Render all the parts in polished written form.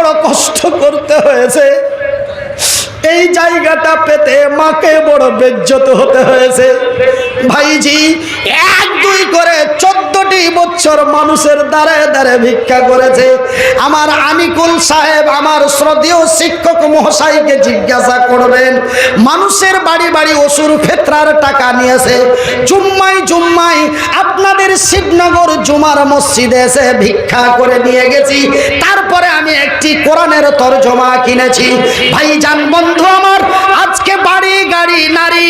বড় কষ্ট করতে হয়েছে, এই জায়গাটা পেতে মাকে বড় বেজ্জত হতে হয়েছে। ভাইজি 1-2 করে 14টি বছর মানুষের দ্বারে দ্বারে ভিক্ষা করেছে। আমার আনিকুল সাহেব আমার শ্রদ্ধেয় শিক্ষক মহাশয়কে জিজ্ঞাসা করবেন, মানুষের বাড়ি বাড়ি অসুর ফেতরার টাকা নিয়েছে, জুম্মায় আপনাদের শিবনগর জুমার মসজিদে এসে ভিক্ষা করে নিয়ে গেছি, তারপরে আমি একটি কোরআনের তরজমা কিনেছি। ভাইজান বন্ধু আমার, আজকে বাড়ি গাড়ি নারী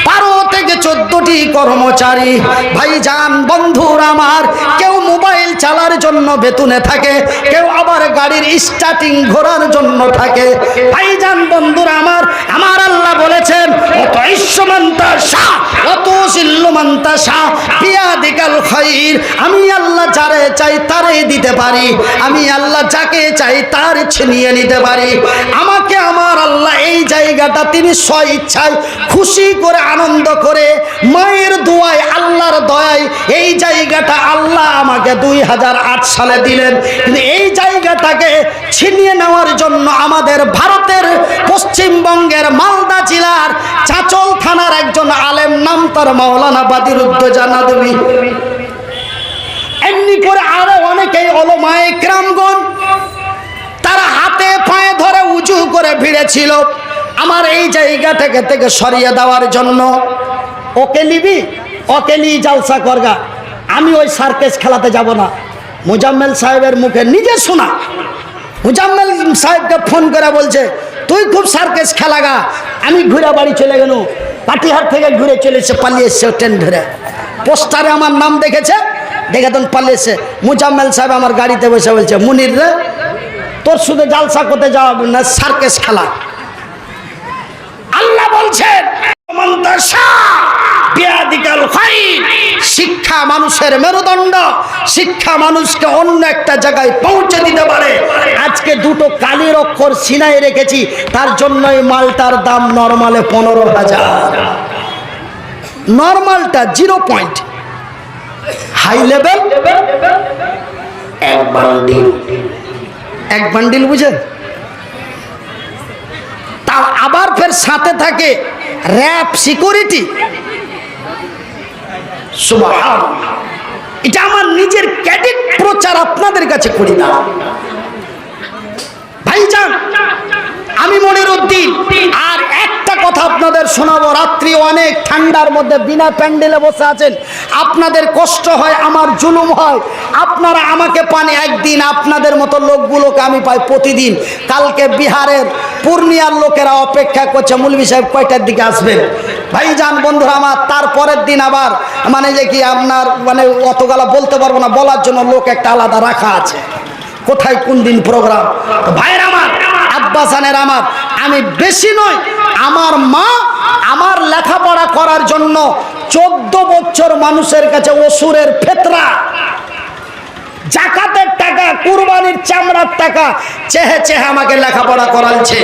12 থেকে 14টি কর্মচারী। ভাইজান বন্ধুরা আমার, কেউ মোবাইল চালার জন্য বেতনে থাকে, কেউ আবার গাড়ির স্টার্টিং ঘোরার জন্য থাকে। ভাইজান বন্ধুরা আমার, আমার আল্লাহ বলেছেন অত ইসমান্তাশা অত সিল্লুমান্তাশা বিয়াদিকাল খাইর, আমি আল্লাহ যারে চাই তারে দিতে পারি, আমি আল্লাহ যাকে চাই তার ছিনিয়ে নিতে পারি। আমাকে আমার আল্লাহ এই জায়গাটা তিনি স্বইচ্ছায় খুশি করে আনন্দ করে মায়ের দোয়ায় আল্লাহর দয়ায় এই জায়গাটা আল্লাহ আমাকে 2008 সালে দিলেন। কিন্তু এই জায়গাটাকে ছিনিয়ে নেওয়ার জন্য আমাদের ভারতের পশ্চিমবঙ্গের মালদা জেলার চাঁচল থানার একজন আলেম, নাম তার মাওলানা বাদিরুদ্দোজা নাদবী, এমনি করে আরো অনেকেই ওলামায়ে কেরামগণ তারা হাতে পায়ে ধরে উঁচু করে ভিড়েছিল আমার এই জায়গা থেকে সরিয়ে দেওয়ার জন্য। ওকে নিবি, ওকে নিয়ে জালসা করগা, আমি ওই সার্কেস খেলাতে যাব না। মুজাম্মেল সাহেবের মুখে নিজে শোনা, মুজাম্মেল সাহেবকে ফোন করে বলছে তুই খুব সার্কেস খেলাগা। আমি ঘুরে বাড়ি চলে গেল, পাটিহার থেকে ঘুরে চলেছে, পালিয়ে এসছে ট্রেন ধরে। পোস্টারে আমার নাম দেখেছে, দেখে তখন পালিয়েছে। মুজাম্মেল সাহেব আমার গাড়িতে বসে বলছে, মুনির রে তোর শুধু জালসা করতে যাওয়া না, সার্কেস খেলা। আল্লাহ বলছেন শিক্ষা মানুষের মেরুদণ্ড, শিক্ষা মানুষকে অন্য একটা জায়গায় পৌঁছে দিতে পারে। আজকে 2টো কালির অক্ষর সিনায় রেখেছি, তার জন্যই মালটার দাম নরমালে 15,000, নরমালটা 0 পয়েন্ট, হাই লেভেল 1 বান্ডিল বুঝেন। তাও আবার ফের সাথে থাকে র‍্যাব সিকিউরিটি। সুবহানাল্লাহ, এটা আমার নিজের ক্যাডেট প্রচার আপনাদের কাছে করি না। ভাইজান আমি মনিরউদ্দিন, আর একটা কথা আপনাদের শোনাবো। রাত্রি অনেক ঠান্ডার মধ্যে বিনা প্যান্ডেলে বসে আছেন, আপনাদের কষ্ট হয়, আমার জুলুম হয়, আপনারা আমাকে পান একদিন, আপনাদের মতো লোকগুলোকে আমি পাই প্রতিদিন। কালকে বিহারের পূর্ণিয়ার লোকেরা অপেক্ষা করছে মৌলভী সাহেব কয়টার দিকে আসবেন। ভাইজান বন্ধুরা আমার, তারপরের দিন আবার মানে যে কি আপনার মানে অতগালা বলতে পারবো না, বলার জন্য লোক একটা আলাদা রাখা আছে, কোথায় কোন দিন প্রোগ্রাম। ভাইয়ের আমার, আব্বাসানের আমার, আমি বেশি নয়, আমার মা আমার লেখাপড়া করার জন্য 14 বছর মানুষের কাছে অসুরের ফেতরা, জাকাতের টাকা, কুরবানির চামড়ার টাকা চেহে চেহে আমাকে লেখাপড়া করাচ্ছে।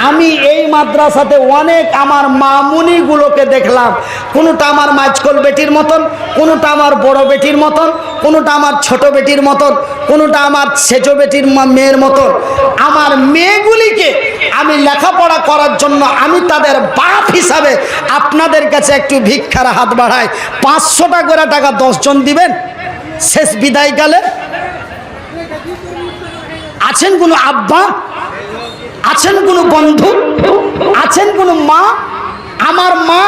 আমি এই মাদ্রাসাতে অনেক আমার মামুনিগুলোকে দেখলাম, কোনোটা আমার মাঝকোল বেটির মতন, কোনোটা আমার বড় বেটির মতন, কোনোটা আমার ছোট বেটির মতন, কোনোটা আমার সেজো বেটির মেয়ের মতন। আমার মেয়েগুলিকে আমি লেখাপড়া করার জন্য আমি তাদের বাপ হিসাবে আপনাদের কাছে একটু ভিক্ষার হাত বাড়াই। 500 করে টাকা 10 জন দিবেন শেষ বিদায়কালে। আছেন কোনো আব্বা, আছেন কোনো বন্ধু, আছেন কোনো মা? আমার মা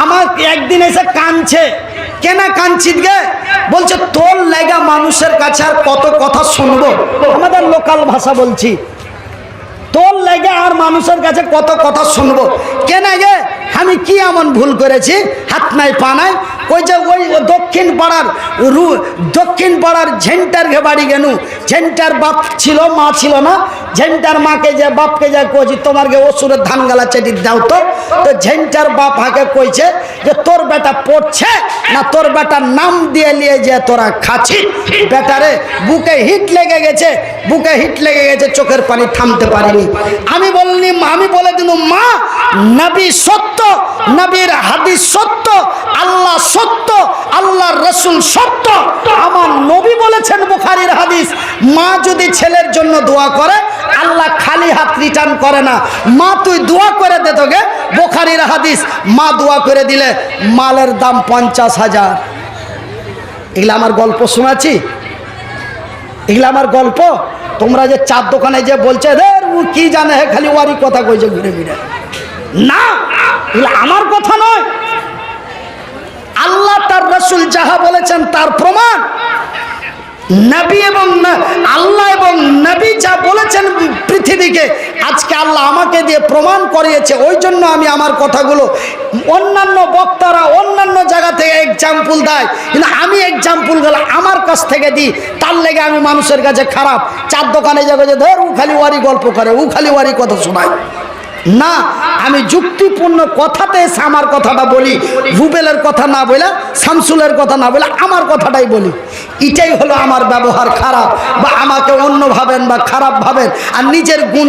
আমার একদিন এসে কাঁদছে, কেনা কাঁদছিস গে? বলছে তোর লাগা মানুষের কাছে আর কত কথা শুনবো, আমাদের লোকাল ভাষা বলছি, তোর লাগা আর মানুষের কাছে কত কথা শুনবো। কেন গে আমি কি এমন ভুল করেছি? হাত নাই পা নাই। ওই যে ওই দক্ষিণ পাড়ার ঝেন্টার ঘে বাড়ি গেনু, ঝেন্টার বাপ ছিল, মা ছিল না। ঝেন্টার মাকে যে বাপকে যা কইছি তোমার গে ওষুধের ধান গালা চেটি দাও তো। তো ঝেন্টার বাপ হাকে কইছে যে তোর বেটা পড়ছে না, তোর বেটার নাম দিয়ে নিয়ে যে তোরা খাচ্ছি। বেটারে বুকে হিট লেগে গেছে, বুকে হিট লেগে গেছে, চোখের পানি থামতে পারিনি। আমি বলে দিলাম মা, নবী সত্য, নবীর হাদিস সত্য, আল্লাহ সত্য, আল্লাহর রাসূল সত্য। আমার নবী বলেছেন, বুখারীর হাদিস, মা যদি ছেলের জন্য দোয়া করে আল্লাহ খালি হাত রিটার্ন করে না। মা তুই দোয়া করে দে তোকে, বুখারীর হাদিস, মা দোয়া করে দিলে মালের দাম 50,000। এগুলো আমার গল্প শোনাচ্ছি, এগুলো আমার গল্প। তোমরা যে চার দোকানে যে বলছে ও কি জানে হে, খালি ওয়ারি কথা কইছে ঘুরে ঘুরে, না, এগুলো আমার কথা নয়। আল্লাহ তার রাসূল যাহা বলেছেন তার প্রমাণ। নবী এবং আল্লাহ এবং নবী যা বলেছেন পৃথিবীকে, আজকে আল্লাহ আমাকে দিয়ে প্রমাণ করিয়েছে। ওই জন্য আমি আমার কথাগুলো, অন্যান্য বক্তারা অন্যান্য জায়গা থেকে এক্সাম্পল দেয়, কিন্তু আমি এক্সাম্পলগুলো আমার কাছ থেকে দিই। তার লেগে আমি মানুষের কাছে খারাপ। চার দোকানে যাবে যে ধর ও খালি ওয়ারি গল্প করে, ও খালি ওয়ারি কথা শোনায়, না, আমি যুক্তিপূর্ণ কথাতে এসে আমার কথাটা বলি। রুবেলের কথা না বলে, শামসুলের কথা না বলে আমার কথাটাই বলি। এটাই হলো আমার ব্যবহার খারাপ, বা আমাকে অন্য ভাবেন বা খারাপ ভাবেন, আর নিজের গুণ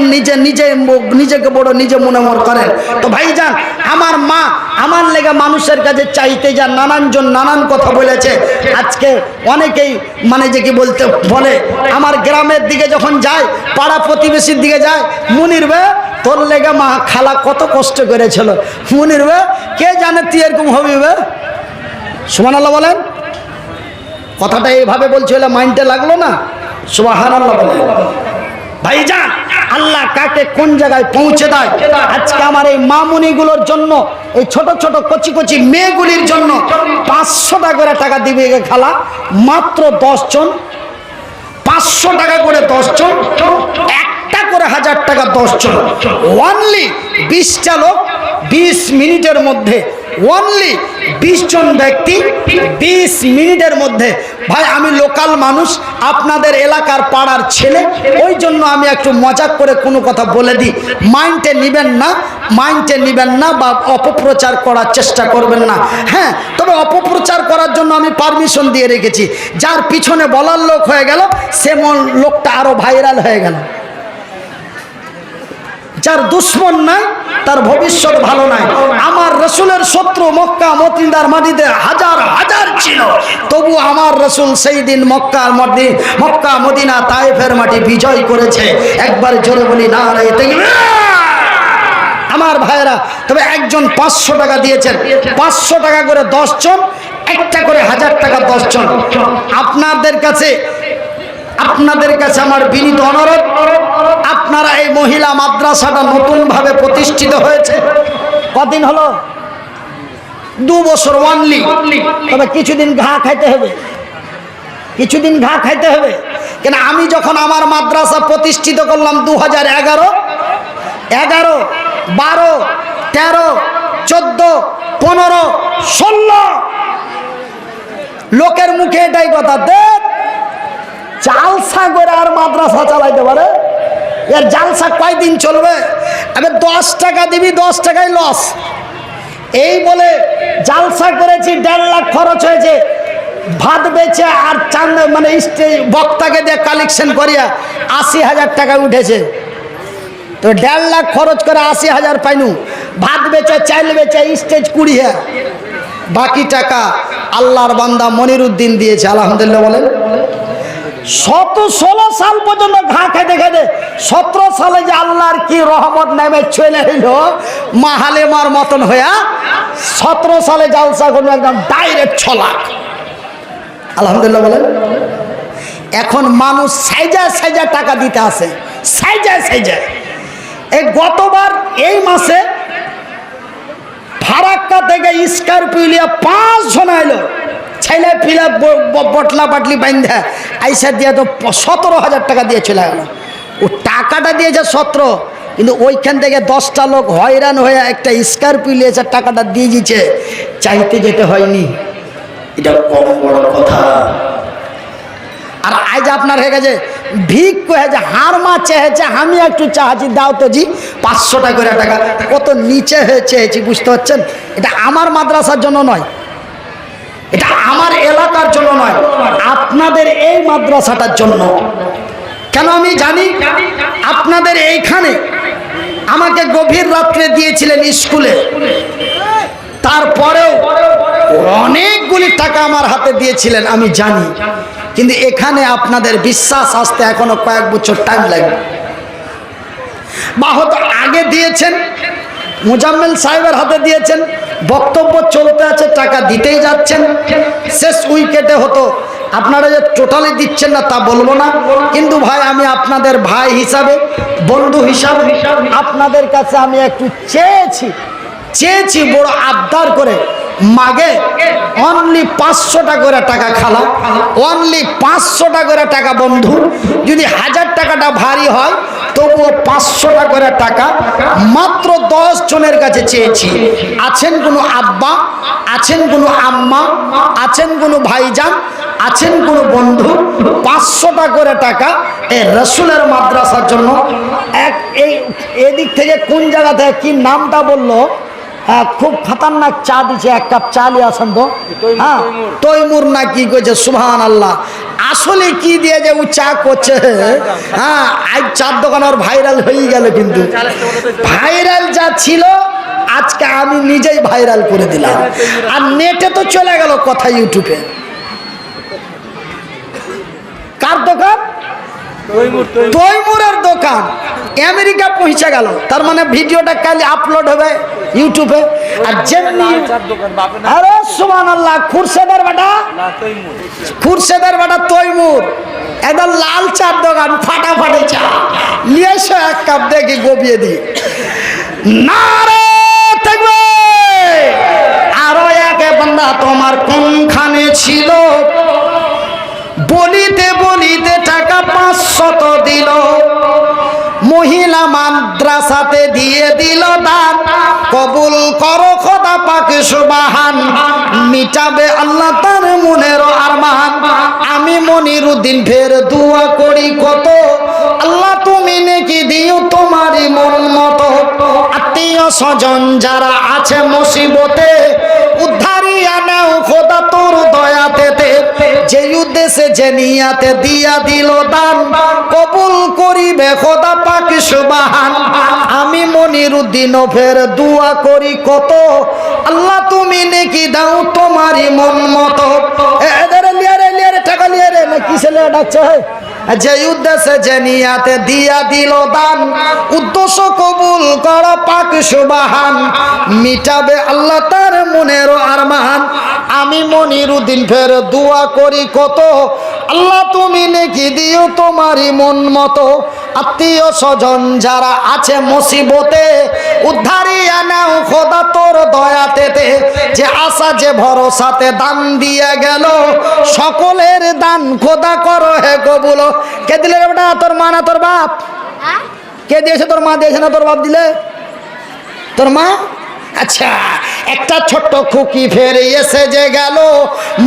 নিজেকে বড় নিজে মনে করেন। তো ভাইজান, আমার মা আমার লেগে মানুষের কাছে চাইতে যা নানানজন নানান কথা বলেছে। আজকে অনেকেই মানে যে কি বলতে বলে, আমার গ্রামের দিকে যখন যায়, পাড়া প্রতিবেশীর দিকে যায়, মুনির বে তোর লেগে মা খালা কত কষ্ট করেছিল, মুনির বে কে জানে তুই এরকম হবি বে। সুবহানাল্লাহ বলেন। কথাটা এইভাবে বলছিল, মাইন্ডে লাগলো না? সুবহানাল্লাহ বলেন। ভাইজান, আল্লাহ কাকে কোন জায়গায় পৌঁছে দেয়। আজকে আমার এই মামুনিগুলোর জন্য, এই ছোট ছোট কচি কচি মেয়েগুলির জন্য 500 টাকা করে টাকা দিবে খালা, মাত্র 10 জন, 500 টাকা করে 10 জন, একটা করে 1000 টাকা 10 জন, অনলি 20টা লোক 20 মিনিটের মধ্যে, অনলি 20 জন ব্যক্তি 20 মিনিটের মধ্যে। ভাই, আমি লোকাল মানুষ, আপনাদের এলাকার পাড়ার ছেলে, ওই জন্য আমি একটু মজাক করে কোনো কথা বলে দিই। মাইন্ডে নেবেন না, মাইন্ডে নেবেন না, বা অপপ্রচার করার চেষ্টা করবেন না। হ্যাঁ, তবে অপপ্রচার করার জন্য আমি পারমিশন দিয়ে রেখেছি। যার পিছনে বলার লোক হয়ে গেল, সেমন লোকটা আরো ভাইরাল হয়ে গেল। যার দুশ্মন নাই তার ভবিষ্যৎ ভালো নাই। আমার রাসূলের শত্রু মক্কা মদিনার মাটিতে হাজার হাজার ছিল, তবু আমার রাসূল সেই দিন মক্কা মদিনা তায়েফের মাটি বিজয় করেছে। একবার জোরে বলি নারে তাকবীর। আমার ভাইরা, তবে একজন 500 টাকা দিয়েছেন, 500 টাকা করে 10 জন, একটা করে 1000 টাকা 10 জন। আপনাদের কাছে আমার বিনীত অনুরোধ, আপনারা এই মহিলা মাদ্রাসাটা নতুনভাবে প্রতিষ্ঠিত হয়েছে, কদিন হলো? 2 বছর অনলি। তবে কিছুদিন ঘা খাইতে হবে, কিছুদিন ঘা খাইতে হবে। কেন, আমি যখন আমার মাদ্রাসা প্রতিষ্ঠিত করলাম 2011, 11, 12, 13, 14, 15, 16, লোকের মুখে এটাই কথা, দেখ জালসা করে আর মাদ্রাসা চালাইতে পারে, এর জালসা কয়দিন চলবে? আমি 10 টাকা দিবি, 10 টাকায় লস। এই বলে জালসা করেছি, 1.5 লাখ খরচ হয়েছে, ভাত বেচে আর চাঁদ মানে বক্তাকে দিয়ে কালেকশন করিয়া 80,000 টাকা উঠেছে। তো 1.5 লাখ খরচ করে 80,000 পাইনু, ভাত বেচে চাল বেচে স্টেজ 20, বাকি টাকা আল্লাহর বান্দা মনিরুদ্দিন দিয়েছে। আলহামদুলিল্লাহ বলেন। 16 সাল পর্যন্ত ঘা খেতে খেতে 17 সালে যে আল্লাহর কি রহমত নেমে চলে এলো মাহালেমার মতন হইয়া, 17 সালে জালসা করলো একদম ডাইরেক্ট 6 লাখ। আলহামদুলিল্লাহ বলেন। এখন মানুষ সাইজা টাকা দিতে আসে, সাইজা। এই গতবার এই মাসে ফারাক্কা থেকে স্করপিও 5 জন এলো, ছেলে পিলা বটলা বাটলি বান্ধা আইসা দিয়ে তো 17,000 টাকা দিয়ে চলে গেল। ও টাকাটা দিয়েছে 17, কিন্তু ওইখান থেকে 10টা লোক হয়রান হয়ে একটা স্করপিও নিয়েছে, টাকাটা দিয়ে দিয়েছে, চাইতে যেতে হয়নি। এটা কম বড় কথা। আর আজ আপনার হয়ে গেছে ভিক কয়েছে, হাড় মা চেয়েছে, আমি একটু চাহাছি, দাও তো জি 500 টাকা করে টাকা। কত নিচে হয়ে চেয়েছি, বুঝতে পারছেন? এটা আমার মাদ্রাসার জন্য নয়, এটা আমার এলাকার জন্য নয়, আপনাদের এই মাদ্রাসাটার জন্য। কেন আমি জানি, আপনাদের এইখানে আমাকে গভীর রাত্রে দিয়েছিলেন স্কুলে, তারপরেও অনেকগুলি টাকা আমার হাতে দিয়েছিলেন আমি জানি, কিন্তু এখানে আপনাদের বিশ্বাস আসতে এখনো কয়েক বছর টাইম লাগবে। বা হয়তো আগে দিয়েছেন, মোজাম্মেল সাহেবের হাতে দিয়েছেন, বক্তব্য চলতে আছে, টাকা দিতেই যাচ্ছেন, শেষ উইকেটে হতো আপনারা যে টোটালি দিচ্ছেন না তা বলবো না, কিন্তু ভাই আমি আপনাদের ভাই হিসাবে, বন্ধু হিসাবে আপনাদের কাছে আমি একটু চেয়েছি বড় আবদার করে, মাগে অনলি 500 টাকা করে টাকা খালা, অনলি 500 টাকা করে টাকা বন্ধু, যদি 1000 টাকাটা ভারী হয় তবুও 500 টাকা করে টাকা মাত্র 10 জনের কাছে চেয়েছি। আছেন কোনো আব্বা, আছেন কোনো আম্মা, আছেন কোনো ভাইজান, আছেন কোনো বন্ধু, 500 টাকা করে টাকা এই রসুলের মাদ্রাসার জন্য। এদিক থেকে কোন জায়গা থেকে কি নামটা বললো, খুব খতরনাক চা দিচ্ছে, এক কাপ চা নিয়ে আসেন তো। হ্যাঁ, তৈমুর না কি কইছে, সুবহানাল্লাহ। আসলে কি দিয়ে যে ও চা করছে, হ্যাঁ আজ চার দোকান আর ভাইরাল হয়ে গেল, কিন্তু ভাইরাল যা ছিল আজকে আমি নিজেই ভাইরাল করে দিলাম, আর নেটে তো চলে গেল কথা, ইউটিউবে। কার দোকান? তৈমুরের দোকান আমেরিকা পৌঁছে গেল, তার মানে ভিডিওটা কাল আপলোড হবে ইউটিউবে। আর যেমনি আরে সুবহানাল্লাহ, খুরশেদের বেটা তৈমুর, একদম লাল চার দোকান, ফাটাফাটি চা নিয়ে এসো, এক কাপ দেখি গবিয়ে দিই। নারে তাকবীর! আরো একে বান্দা তোমার কোনখানে ছিল, বলিতে টাকা 500 দিল, মহিলা মাদ্রাসাতে দিয়ে দিল দান, কবুল করো খোদা পাক সুবহান, মিটাবে আল্লাহ তার মনের আরমান। আমি মনিরুদ্দিন ফের দোয়া করি কত, আল্লাহ তুমি নেকি দিও তোমারই মন মতো। আত্মীয় স্বজন যারা আছে মুসিবতে, উদ্ধারিয়া নাও খোদা তোর দয়াতে, যে উদ্দেশ্যে যে নিয়াতে দিয়া দিল দান, কবুল করিবে খোদা পাক সুবহান। আমি মনিরুদ্দিন ফের দোয়া করি কত, আল্লাহ তুমি নেকি দাও তোমারই মন মতো। লিয়ারে টাকা লিয়ারে না কি ছেলে ডাকছে, যে উদ্দেশ্যে যে নিয়াতে দিয়া দিল দান, উদ্দেশ্য কবুল কর পাক সুবহান, মিটাবে আল্লাহ তার মনের আরমান। আমি মনিরুদ্দিন ফের দোয়া করি কত, আল্লাহ তুমি নেকি দিও তোমারই মন মতো। আত্মীয় স্বজন যারা আছে মুসিবতে, উদ্ধারিয়া নাও খোদা তোর দয়াতে, যে আশা যে ভরসাতে দান দিয়ে গেল, সকলের দান খোদা করো হে কবুল। কে দিলে রে বেটা? তোর মা না তোর বাপ? কে দিয়েছে? তোর মা দিয়েছে না তোর বাপ দিলে? তোর মা। আচ্ছা, একটা ছোট্ট খুকি ফের এসে যে গেল,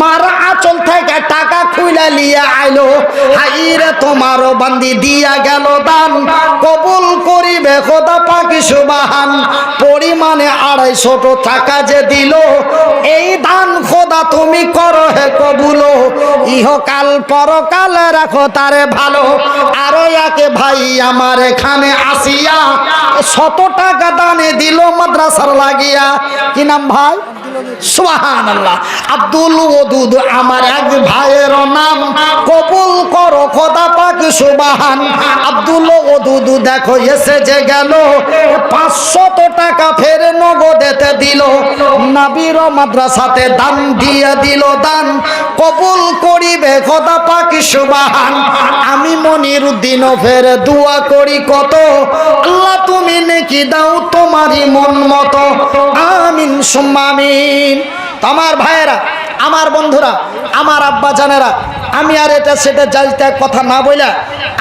মার আঁচল থেকে টাকা খুইলা লিয়া আইলো, হাইরে তোমারও বান্দি দিয়া গেল দান, কবুল করিবে খোদা পাক সুবহান। পরিমাণে 250 টাকা যে দিল, এই দান খোদা তুমি করো হে কবুল, ইহকাল পরকাল রাখো তারে ভালো। আরো একে ভাই আমার এখানে আসিয়া 100 টাকা দানে দিল মাদ্রাসার লাগিয়া। কি নাম ভাই? সুবহানাল্লাহ, আব্দুল ওদুদ আমার এক ভাইয়ের নাম, কবুল করো খোদা পাক সুবহান। আব্দুল ওদুদ দেখো এসে যে গেল, 500 টাকা ফের নগদেতে দিল, নবীর মাদ্রাসাতে দান দিয়ে দিল দান, কবুল করিবে খোদা পাক সুবহান। আমি মনিরুদ্দিন ফের দোয়া করি কত, আল্লাহ তুমি নেকি দাও তোমারই মন মতো। আমিন সুম্মা আমিন। আমার ভাইয়েরা, আমার বন্ধুরা, আমার আব্বা জানেরা, আমি আর এটা সেটা যাইতে কথা না বইলা,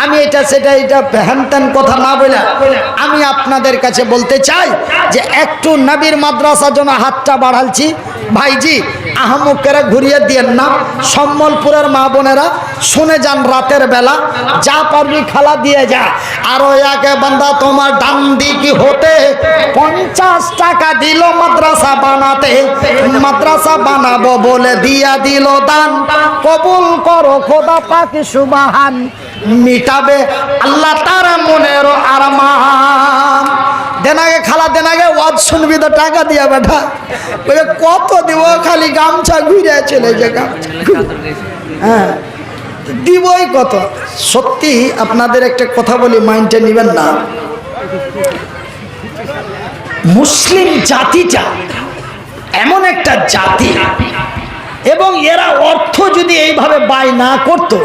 আমি এটা সেটা এটা হ্যানত্যান কথা না বইলা, আমি আপনাদের কাছে বলতে চাই যে একটু নবীর মাদ্রাসার জন্য হাতটা বাড়ালছি। ভাইজি আহমুকেরা ঘুরিয়ে দিয়েন না, সম্বলপুরের মা বোনেরা শুনে যান, রাতের বেলা যা পারবি খালা দিয়ে যা। আরো একে বান্দা তোমার ডান দিক হতে 50 টাকা দিল মাদ্রাসা বানাতে, মাদ্রাসা বানাবো বলে দিয়া দিল দান, কবুল করো খোদা পাক সুবহান, মিটাবে আল্লাহ তার মনের আরমান। দেন আগে খালা, দেন আগে ওয়াজ শুনবি তো টাকা দিয়া বেটা, বলে কত দিব, খালি গামছা ঘুরে চলে যে গামছা, হ্যাঁ দিবই কত। সত্যি আপনাদের একটা কথা বলি, মাইন্ডে নেবেন না, মুসলিম জাতিটা এমন একটা জাতি, এবং এরা অর্থ যদি এইভাবে ব্যয় না করতো,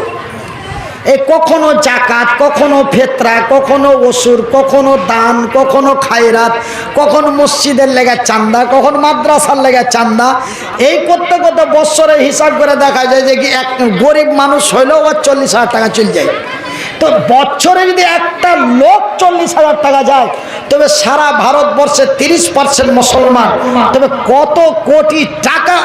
এই কখনো জাকাত, কখনো ফেতরা, কখনো ওসুর, কখনো দান, কখনো খায়রাত, কখনো মসজিদের লেগে চান্দা, কখনো মাদ্রাসার লেগে চান্দা, এই করতে করতে বৎসরে হিসাব করে দেখা যায় যে কি এক গরিব মানুষ হইলেও ওর 40,000 টাকা চলে যায়। তো বছরে যদি একটা লোক 40,000 টাকা যায়, তবে সারা ভারতবর্ষে 30% মুসলমান, তবে কত কোটি টাকা